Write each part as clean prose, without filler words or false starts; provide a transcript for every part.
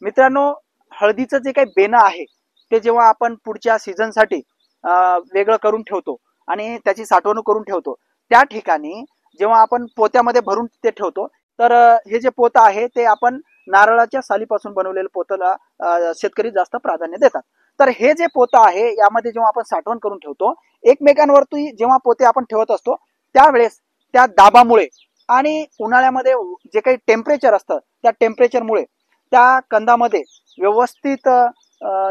मित्रांनो, हळदीचं जे काही बेणं आहे ते जेव्हा आपण पुढच्या सीझनसाठी वेगळं करून ठेवतो आणि त्याची साठवणूक करून ठेवतो, त्या ठिकाणी जेव्हा आपण पोत्यामध्ये भरून ते ठेवतो, तर हे जे पोतं आहे ते आपण नारळाच्या सालीपासून बनवलेलं पोतं शेतकरी जास्त प्राधान्य देतात. तर हे जे पोतं आहे यामध्ये जेव्हा आपण साठवण करून ठेवतो, एकमेकांवरती जेव्हा पोते आपण ठेवत असतो त्यावेळेस त्या दाबामुळे आणि उन्हाळ्यामध्ये जे काही टेम्परेचर असतं त्या टेम्परेचरमुळे त्या कंदामध्ये व्यवस्थित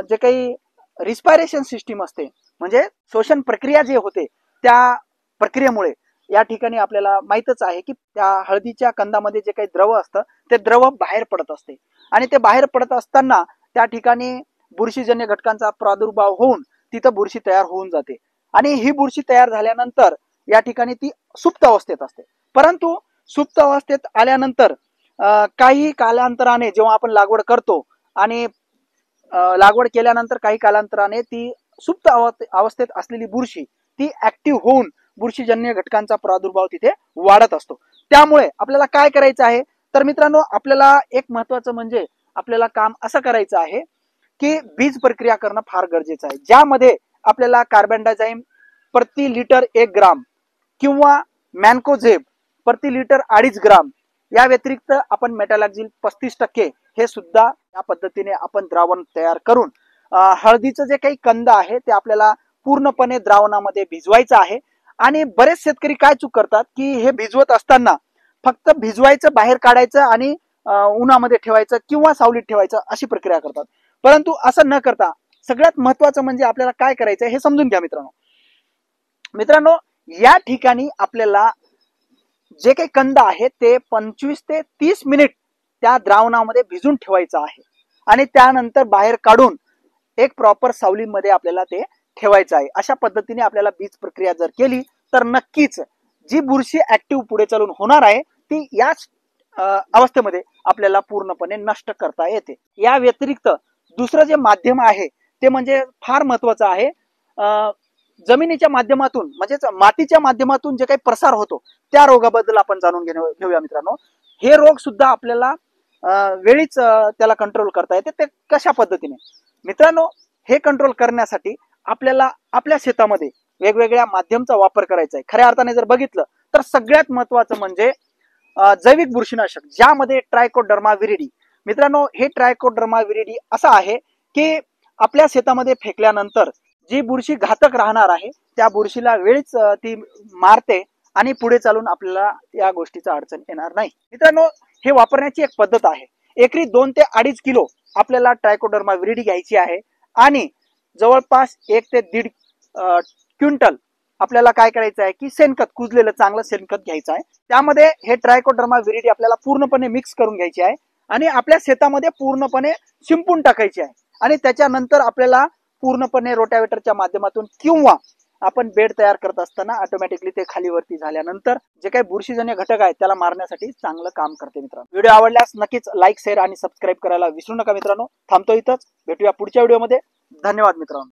जे काही रिस्पायरेशन सिस्टीम असते, म्हणजे श्वसन प्रक्रिया जे होते त्या प्रक्रियेमुळे या ठिकाणी आपल्याला माहीतच आहे की त्या हळदीच्या कंदामध्ये जे काही द्रव असतं ते द्रव बाहेर पडत असते आणि ते बाहेर पडत असताना त्या ठिकाणी बुरशीजन्य घटकांचा प्रादुर्भाव होऊन तिथं बुरशी तयार होऊन जाते आणि ही बुरशी तयार झाल्यानंतर या ठिकाणी ती सुप्त अवस्थेत असते. परंतु सुप्त अवस्थेत आल्यानंतर काही कालांतराने जेव्हा आपण लागवड करतो आणि लागवड केल्यानंतर काही कालांतराने ती सुप्त अवस्थेत असलेली बुरशी ती ऍक्टिव्ह होऊन बुरशीजन्य घटकांचा प्रादुर्भाव तिथे वाढत असतो. त्यामुळे आपल्याला काय करायचं आहे, तर मित्रांनो आपल्याला एक महत्वाचं म्हणजे आपल्याला काम असं करायचं आहे की बीज प्रक्रिया करणं फार गरजेचं आहे, ज्यामध्ये आपल्याला कार्बनडायझाईम प्रति लिटर 1 ग्राम किंवा मॅनकोझेब प्रति लिटर 2.5 ग्राम, या व्यतिरिक्त आपण मेटॅलॅक्झिल 35% हे सुद्धा या पद्धतीने आपण द्रावण तयार करून हळदीचं जे काही कंद आहे ते आपल्याला पूर्णपणे द्रावणामध्ये भिजवायचं आहे. आणि बरेच शेतकरी काय चूक करतात की हे भिजवत असताना फक्त भिजवायचं, बाहेर काढायचं आणि उन्हामध्ये ठेवायचं किंवा सावलीत ठेवायचं अशी प्रक्रिया करतात. परंतु असं न करता सगळ्यात महत्वाचं म्हणजे आपल्याला काय करायचं हे समजून घ्या मित्रांनो, या ठिकाणी आपल्याला जे काही कंद आहे ते 25 ते 30 मिनिट त्या द्रावणामध्ये भिजून ठेवायचं आहे आणि त्यानंतर बाहेर काढून एक प्रॉपर सावलीमध्ये आपल्याला ते ठेवायचं आहे. अशा पद्धतीने आपल्याला बीज प्रक्रिया जर केली तर नक्कीच जी बुरशी ऍक्टिव्ह पुढे चालून होणार आहे ती याच अवस्थेमध्ये आपल्याला पूर्णपणे नष्ट करता येते. या व्यतिरिक्त दुसरं जे माध्यम आहे ते म्हणजे फार महत्वाचं आहे. जमिनीच्या माध्यमातून म्हणजेच मातीच्या माध्यमातून जे काही प्रसार होतो त्या रोगाबद्दल आपण जाणून घेऊया मित्रांनो. हे रोग सुद्धा आपल्याला वेळीच त्याला कंट्रोल करता येते. ते कशा पद्धतीने मित्रांनो, हे कंट्रोल करण्यासाठी आपल्याला आपल्या शेतामध्ये वेगवेगळ्या माध्यमचा वापर करायचा आहे. खऱ्या अर्थाने जर बघितलं तर सगळ्यात महत्वाचं म्हणजे जैविक बुरशीनाशक, ज्यामध्ये ट्रायकोडर्मा विरिडी. मित्रांनो, हे ट्रायकोडर्मा विरिडी असं आहे की आपल्या शेतामध्ये फेकल्यानंतर जी बुरशी घातक राहणार आहे त्या बुरशीला वेळीच ती मारते आणि पुढे चालून आपल्याला या गोष्टीचा अडचण येणार नाही. मित्रांनो, हे वापरण्याची एक पद्धत आहे. एकरी 2 ते 2.5 किलो आपल्याला ट्रायकोडर्मा विरिडी घ्यायची आहे आणि जवळपास 1 ते 1.5 क्विंटल आपल्याला काय करायचं आहे की शेणखत, कुजलेलं चांगलं शेणखत घ्यायचं आहे. त्यामध्ये हे ट्रायकोडर्मा विरिडी आपल्याला पूर्णपणे मिक्स करून घ्यायची आहे आणि आपल्या शेतामध्ये पूर्णपणे शिंपून टाकायची आहे आणि त्याच्यानंतर आपल्याला पूर्णपणे रोटावेटरच्या माध्यमातून किंवा आपण बेड तयार करत असताना ऑटोमॅटिकली ते खाली वरती झाल्यानंतर जे काही बुरशीजन्य घटक आहेत त्याला मारण्यासाठी चांगलं काम करते. मित्रांनो, व्हिडिओ आवडल्यास नक्कीच लाईक, शेअर आणि सबस्क्राईब करायला विसरू नका. मित्रांनो, थांबतो इथंच, भेटूया पुढच्या व्हिडिओमध्ये. धन्यवाद मित्रांनो.